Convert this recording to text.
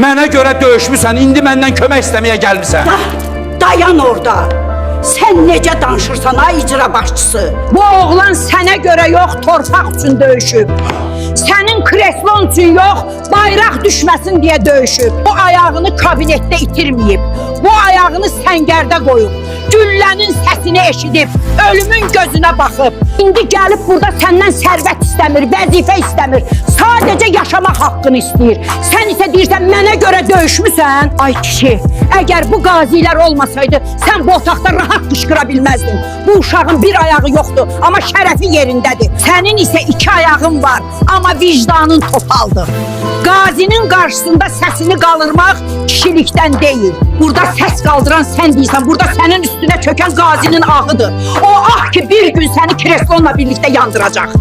Mənə görə döyüşmüsən, indi məndən kömək istəməyə gəlmisən. Dayan orada. Sən necə danışırsan ay icra başçısı? Bu oğlan sənə görə yox, torpaq üçün döyüşüb. Sənin kreslon üçün yox, bayraq düşməsin deyə döyüşüb. Bu ayağını kabinetdə itirməyib. Bu ayağını səngərdə qoyub. Güllənin səsini eşidib, ölümün gözünə baxıb. İndi gəlib burada səndən sərvət istəmir, vəzifə istəmir. Sadəcə yaşamaq haqqını istəyir. Sən isə deyirsən, mənə görə döyüşmüsən. Ay kişi, əgər bu qazilər olmasaydı, sən bu otaqda rahat qışqıra bilməzdin. Bu uşağın bir ayağı yoxdur, amma şərəfi yerindədir. Sənin isə 2 ayağın var, amma vicdanın topaldır. Qazinin qarşısında səsini qaldırmaq kişilikdən deyil. Burada səs qaldıran sən deyirsən, burada sənin üstünə çökən qazinin ağıdır. O ah ki bir gün səni kreslonla birlikdə yandıracaq.